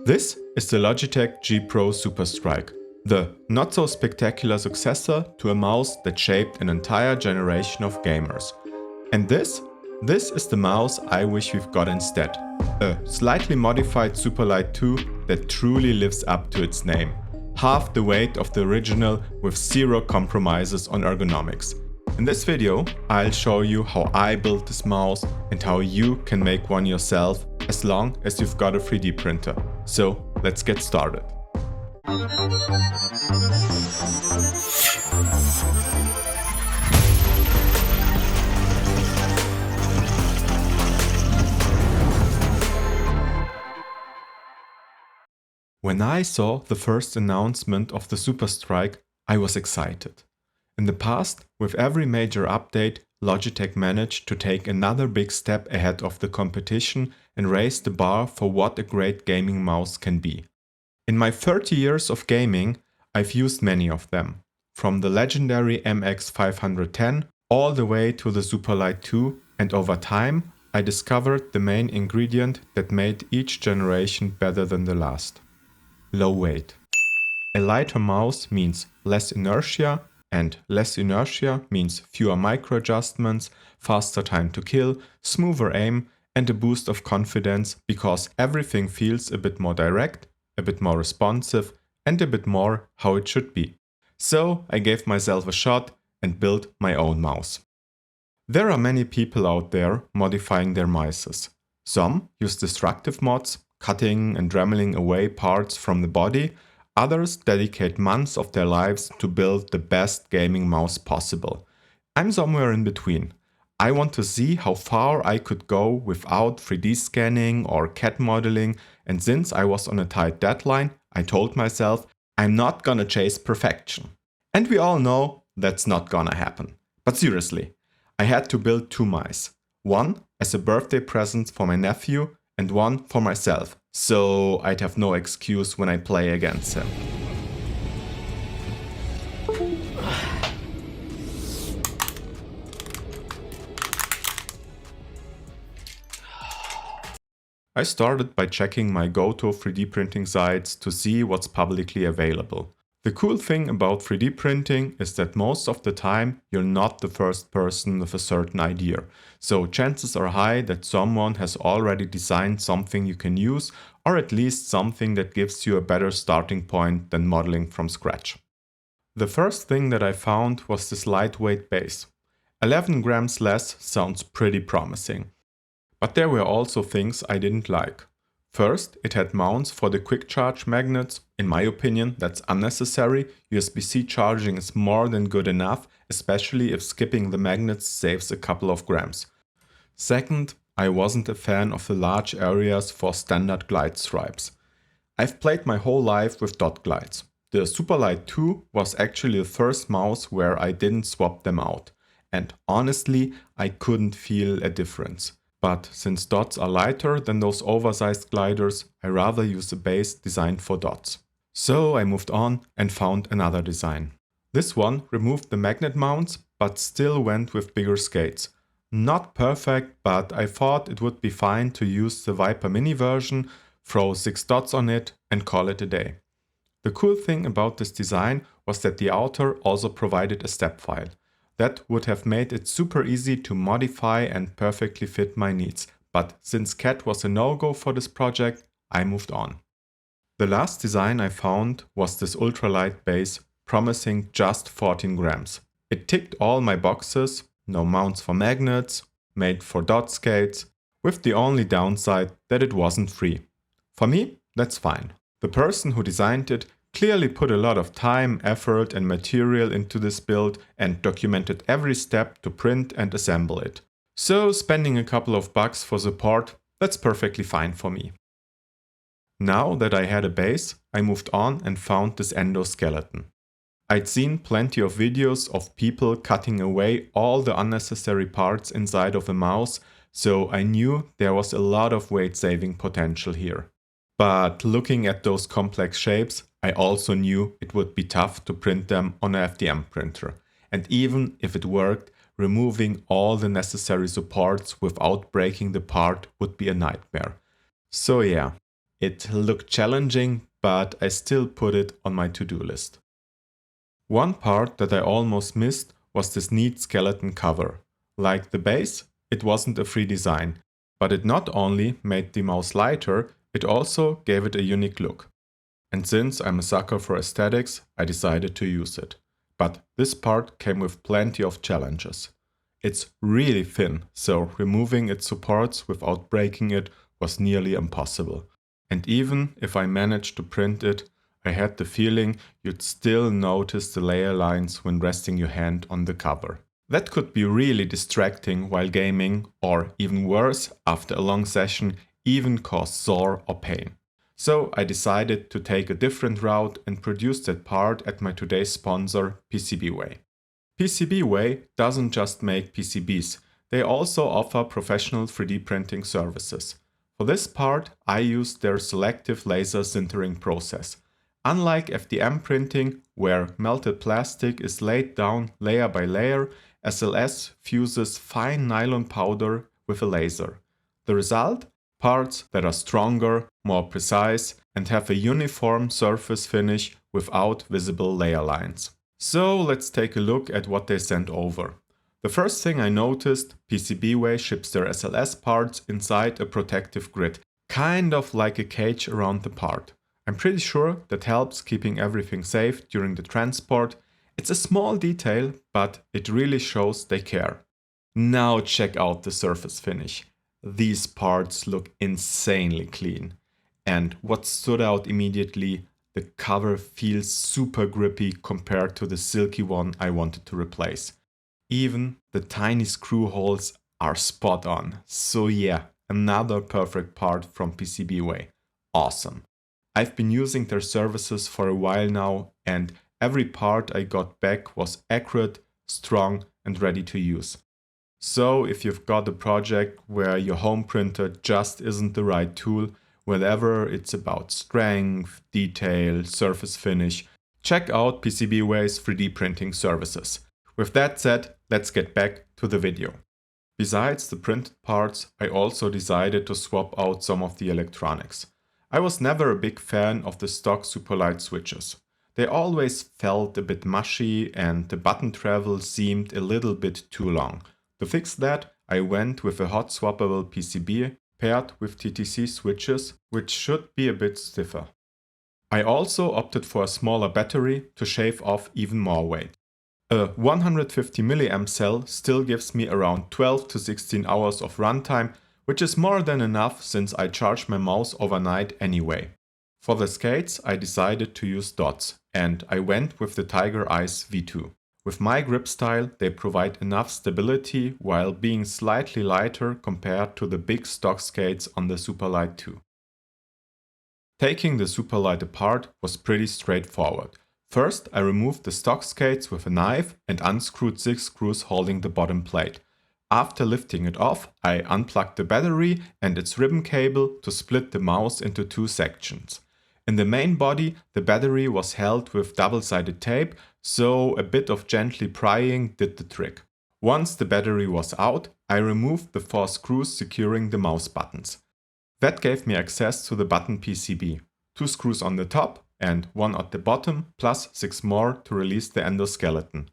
This is the Logitech G Pro Superstrike, the not-so-spectacular successor to a mouse that shaped an entire generation of gamers. And this is the mouse I wish we've got instead. A slightly modified Superlight 2 that truly lives up to its name. Half the weight of the original with zero compromises on ergonomics. In this video, I'll show you how I built this mouse and how you can make one yourself as long as you've got a 3D printer. So let's get started. When I saw the first announcement of the Superstrike, I was excited. In the past, with every major update, Logitech managed to take another big step ahead of the competition and raise the bar for what a great gaming mouse can be. In my 30 years of gaming, I've used many of them, from the legendary MX510 all the way to the Superlight 2, and over time, I discovered the main ingredient that made each generation better than the last. Low weight. A lighter mouse means less inertia, and less inertia means fewer micro adjustments, faster time to kill, smoother aim, and a boost of confidence because everything feels a bit more direct, a bit more responsive, and a bit more how it should be. So I gave myself a shot and built my own mouse. There are many people out there modifying their mices. Some use destructive mods, cutting and dremeling away parts from the body. Others dedicate months of their lives to build the best gaming mouse possible. I'm somewhere in between. I want to see how far I could go without 3D scanning or CAD modeling, and since I was on a tight deadline, I told myself I'm not gonna chase perfection. And we all know that's not gonna happen. But seriously, I had to build two mice. One as a birthday present for my nephew and one for myself, so I'd have no excuse when I play against him. I started by checking my go-to 3D printing sites to see what's publicly available. The cool thing about 3D printing is that most of the time you're not the first person with a certain idea, so chances are high that someone has already designed something you can use, or at least something that gives you a better starting point than modeling from scratch. The first thing that I found was this lightweight base. 11 grams less sounds pretty promising. But there were also things I didn't like. First, it had mounts for the quick charge magnets. In my opinion, that's unnecessary. USB-C charging is more than good enough, especially if skipping the magnets saves a couple of grams. Second, I wasn't a fan of the large areas for standard glide stripes. I've played my whole life with dot glides. The Superlight 2 was actually the first mouse where I didn't swap them out. And honestly, I couldn't feel a difference. But since dots are lighter than those oversized gliders, I rather use a base designed for dots. So I moved on and found another design. This one removed the magnet mounts, but still went with bigger skates. Not perfect, but I thought it would be fine to use the Viper Mini version, throw 6 dots on it and call it a day. The cool thing about this design was that the outer also provided a step file. That would have made it super easy to modify and perfectly fit my needs, but since CAD was a no-go for this project, I moved on. The last design I found was this ultralight base, promising just 14 grams. It ticked all my boxes, no mounts for magnets, made for dot skates, with the only downside that it wasn't free. For me, that's fine. The person who designed it clearly put a lot of time, effort and material into this build and documented every step to print and assemble it. So spending a couple of bucks for support, that's perfectly fine for me. Now that I had a base, I moved on and found this endoskeleton. I'd seen plenty of videos of people cutting away all the unnecessary parts inside of a mouse, so I knew there was a lot of weight saving potential here. But looking at those complex shapes, I also knew it would be tough to print them on an FDM printer. And even if it worked, removing all the necessary supports without breaking the part would be a nightmare. So yeah, It looked challenging, but I still put it on my to-do list. One part that I almost missed was this neat skeleton cover. Like the base, it wasn't a free design, but it not only made the mouse lighter, it also gave it a unique look. And since I'm a sucker for aesthetics, I decided to use it. But this part came with plenty of challenges. It's really thin, so removing its supports without breaking it was nearly impossible. And even if I managed to print it, I had the feeling you'd still notice the layer lines when resting your hand on the cover. That could be really distracting while gaming, or even worse, after a long session, even cause sore or pain. So I decided to take a different route and produce that part at my today's sponsor, PCBWay. PCBWay doesn't just make PCBs, they also offer professional 3D printing services. For this part, I used their selective laser sintering process. Unlike FDM printing, where melted plastic is laid down layer by layer, SLS fuses fine nylon powder with a laser. The result? Parts that are stronger, more precise, and have a uniform surface finish without visible layer lines. So let's take a look at what they sent over. The first thing I noticed, PCBWay ships their SLS parts inside a protective grid, kind of like a cage around the part. I'm pretty sure that helps keeping everything safe during the transport. It's a small detail, but it really shows they care. Now check out the surface finish. These parts look insanely clean. And what stood out immediately, the cover feels super grippy compared to the silky one I wanted to replace. Even the tiny screw holes are spot on. So yeah, another perfect part from PCBWay. Awesome. I've been using their services for a while now, and every part I got back was accurate, strong, and ready to use. So if you've got a project where your home printer just isn't the right tool, whether it's about strength, detail, surface finish, check out PCBWay's 3D printing services. With that said, let's get back to the video. Besides the printed parts, I also decided to swap out some of the electronics. I was never a big fan of the stock Superlight switches. They always felt a bit mushy and the button travel seemed a little bit too long. To fix that, I went with a hot swappable PCB paired with TTC switches, which should be a bit stiffer. I also opted for a smaller battery to shave off even more weight. A 150 mAh cell still gives me around 12 to 16 hours of runtime, which is more than enough since I charge my mouse overnight anyway. For the skates, I decided to use dots, and I went with the Tiger Ice V2. With my grip style, they provide enough stability while being slightly lighter compared to the big stock skates on the Superlight 2. Taking the Superlight apart was pretty straightforward. First, I removed the stock skates with a knife and unscrewed 6 screws holding the bottom plate. After lifting it off, I unplugged the battery and its ribbon cable to split the mouse into 2 sections. In the main body, the battery was held with double-sided tape, so a bit of gently prying did the trick. Once the battery was out, I removed the 4 screws securing the mouse buttons. That gave me access to the button PCB. 2 screws on the top and 1 at the bottom, plus 6 more to release the endoskeleton.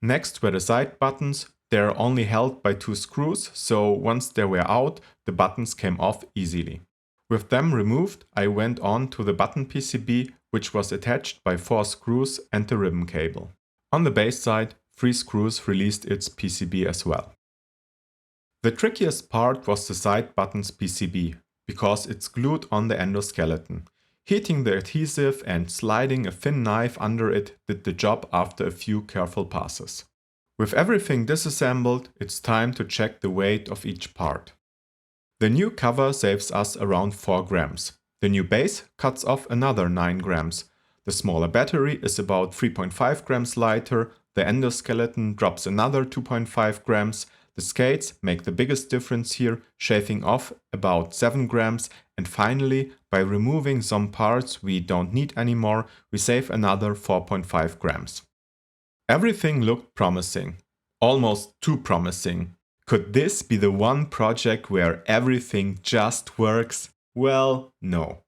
Next were the side buttons. They are only held by 2 screws, so once they were out, the buttons came off easily. With them removed, I went on to the button PCB, which was attached by 4 screws and the ribbon cable. On the base side, 3 screws released its PCB as well. The trickiest part was the side buttons PCB, because it's glued on the endoskeleton. Heating the adhesive and sliding a thin knife under it did the job after a few careful passes. With everything disassembled, it's time to check the weight of each part. The new cover saves us around 4 grams. The new base cuts off another 9 grams. The smaller battery is about 3.5 grams lighter, the endoskeleton drops another 2.5 grams, the skates make the biggest difference here, shaving off about 7 grams, and finally, by removing some parts we don't need anymore, we save another 4.5 grams. Everything looked promising. Almost too promising. Could this be the one project where everything just works? Well, no.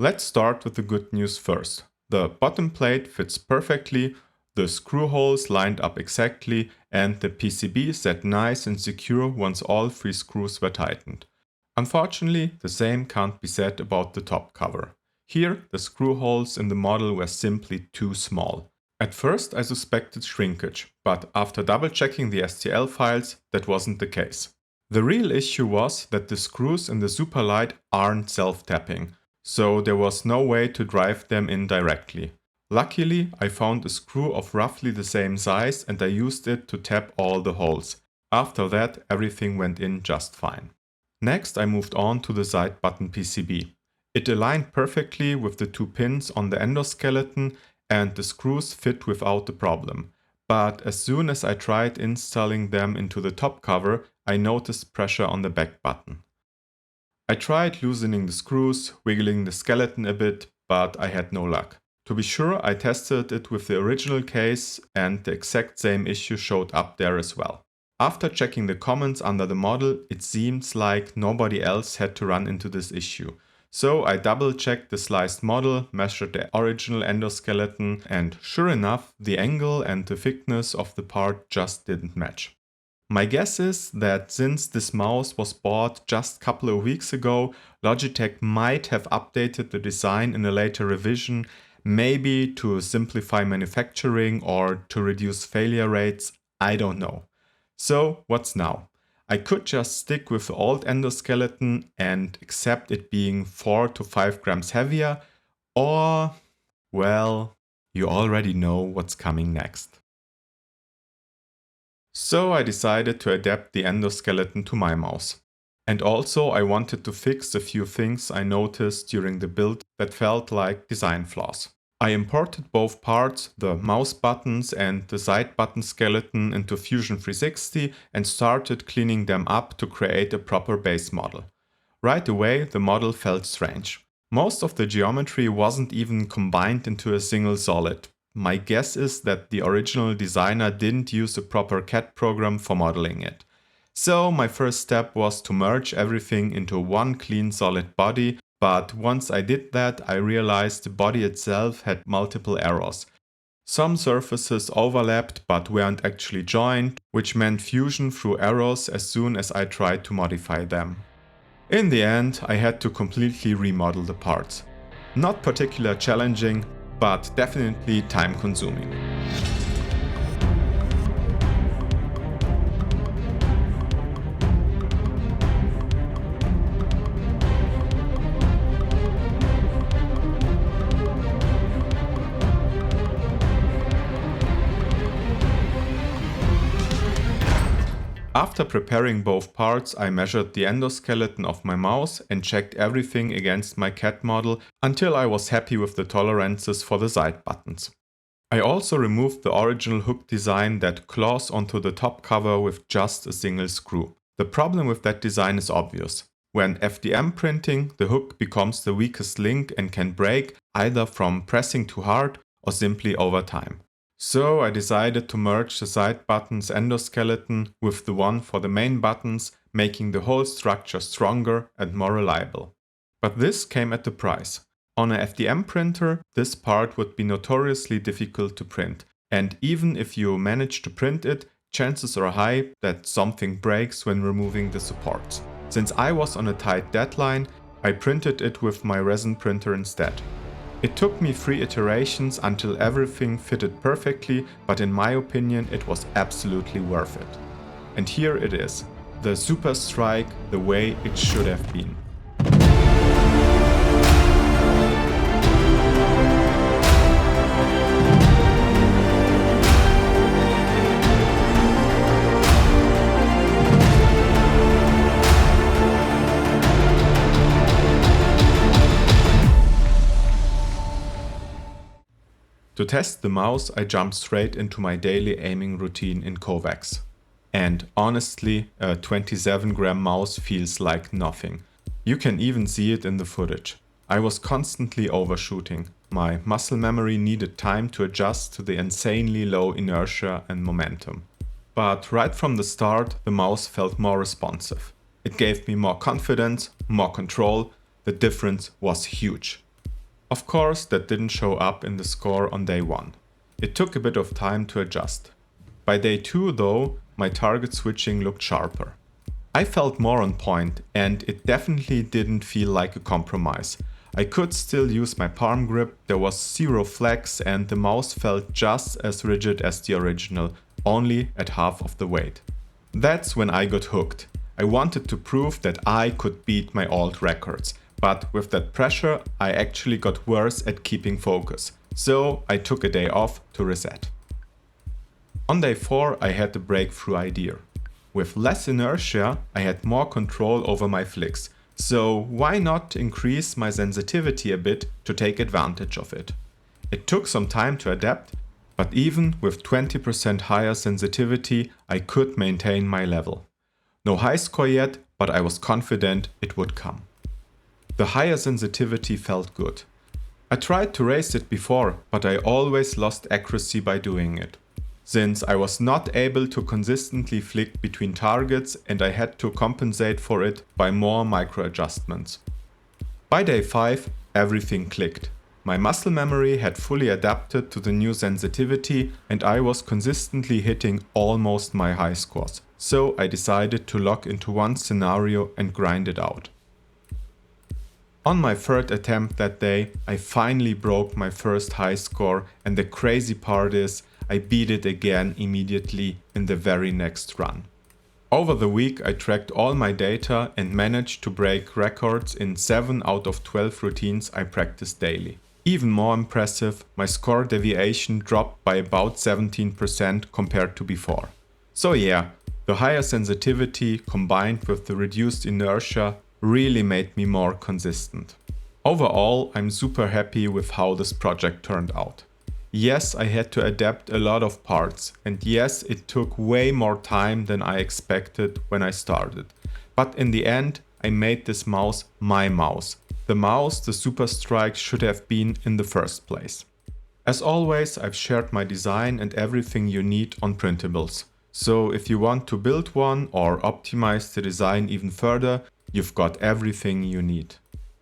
Let's start with the good news first. The bottom plate fits perfectly, the screw holes lined up exactly, and the PCB sat nice and secure once all 3 screws were tightened. Unfortunately, the same can't be said about the top cover. Here, the screw holes in the model were simply too small. At first I suspected shrinkage, but after double checking the STL files, that wasn't the case. The real issue was that the screws in the Superlight aren't self-tapping, so there was no way to drive them in directly. Luckily, I found a screw of roughly the same size and I used it to tap all the holes. After that, everything went in just fine. Next, I moved on to the side button PCB. It aligned perfectly with the 2 pins on the endoskeleton and the screws fit without a problem. But as soon as I tried installing them into the top cover, I noticed pressure on the back button. I tried loosening the screws, wiggling the skeleton a bit, but I had no luck. To be sure, I tested it with the original case and the exact same issue showed up there as well. After checking the comments under the model, it seems like nobody else had to run into this issue. So I double checked the sliced model, measured the original endoskeleton, and sure enough, the angle and the thickness of the part just didn't match. My guess is that since this mouse was bought just a couple of weeks ago, Logitech might have updated the design in a later revision, maybe to simplify manufacturing or to reduce failure rates, I don't know. So what's now? I could just stick with the old endoskeleton and accept it being 4 to 5 grams heavier, or, well, you already know what's coming next. So I decided to adapt the endoskeleton to my mouse. And also I wanted to fix a few things I noticed during the build that felt like design flaws. I imported both parts, the mouse buttons and the side button skeleton, into Fusion 360 and started cleaning them up to create a proper base model. Right away the model felt strange. Most of the geometry wasn't even combined into a single solid. My guess is that the original designer didn't use a proper CAD program for modeling it. So my first step was to merge everything into one clean solid body, but once I did that I realized the body itself had multiple errors. Some surfaces overlapped but weren't actually joined, which meant Fusion threw errors as soon as I tried to modify them. In the end, I had to completely remodel the parts. Not particularly challenging, but definitely time consuming. After preparing both parts, I measured the endoskeleton of my mouse and checked everything against my CAD model until I was happy with the tolerances for the side buttons. I also removed the original hook design that claws onto the top cover with just a single screw. The problem with that design is obvious. When FDM printing, the hook becomes the weakest link and can break either from pressing too hard or simply over time. So I decided to merge the side buttons endoskeleton with the one for the main buttons, making the whole structure stronger and more reliable. But this came at a price. On a FDM printer, this part would be notoriously difficult to print, and even if you manage to print it, chances are high that something breaks when removing the supports. Since I was on a tight deadline, I printed it with my resin printer instead. It took me 3 iterations until everything fitted perfectly, but in my opinion it was absolutely worth it. And here it is, the Superstrike the way it should have been. To test the mouse, I jumped straight into my daily aiming routine in Kovacs. And honestly, a 27-gram mouse feels like nothing. You can even see it in the footage. I was constantly overshooting. My muscle memory needed time to adjust to the insanely low inertia and momentum. But right from the start, the mouse felt more responsive. It gave me more confidence, more control. The difference was huge. Of course, that didn't show up in the score on day 1. It took a bit of time to adjust. By day 2 though, my target switching looked sharper. I felt more on point and it definitely didn't feel like a compromise. I could still use my palm grip, there was zero flex and the mouse felt just as rigid as the original, only at half of the weight. That's when I got hooked. I wanted to prove that I could beat my old records, but with that pressure I actually got worse at keeping focus, so I took a day off to reset. On day 4 I had the breakthrough idea. With less inertia I had more control over my flicks, so why not increase my sensitivity a bit to take advantage of it? It took some time to adapt, but even with 20% higher sensitivity I could maintain my level. No high score yet, but I was confident it would come. The higher sensitivity felt good. I tried to raise it before, but I always lost accuracy by doing it, since I was not able to consistently flick between targets and I had to compensate for it by more micro adjustments. By day 5, everything clicked. My muscle memory had fully adapted to the new sensitivity and I was consistently hitting almost my high scores, so I decided to lock into one scenario and grind it out. On my third attempt that day, I finally broke my first high score and the crazy part is I beat it again immediately in the very next run. Over the week I tracked all my data and managed to break records in 7 out of 12 routines I practiced daily. Even more impressive, my score deviation dropped by about 17% compared to before. So yeah, the higher sensitivity combined with the reduced inertia really made me more consistent. Overall, I'm super happy with how this project turned out. Yes, I had to adapt a lot of parts, and yes, it took way more time than I expected when I started. But in the end, I made this mouse my mouse. The mouse the Superstrike should have been in the first place. As always, I've shared my design and everything you need on Printables. So if you want to build one or optimize the design even further, you've got everything you need.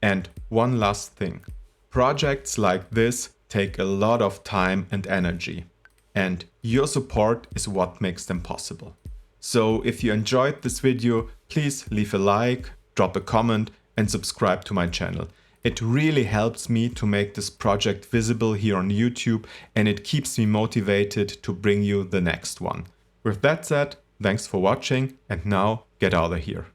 And one last thing. Projects like this take a lot of time and energy. And your support is what makes them possible. So if you enjoyed this video, please leave a like, drop a comment and subscribe to my channel. It really helps me to make this project visible here on YouTube and it keeps me motivated to bring you the next one. With that said, thanks for watching and now get out of here.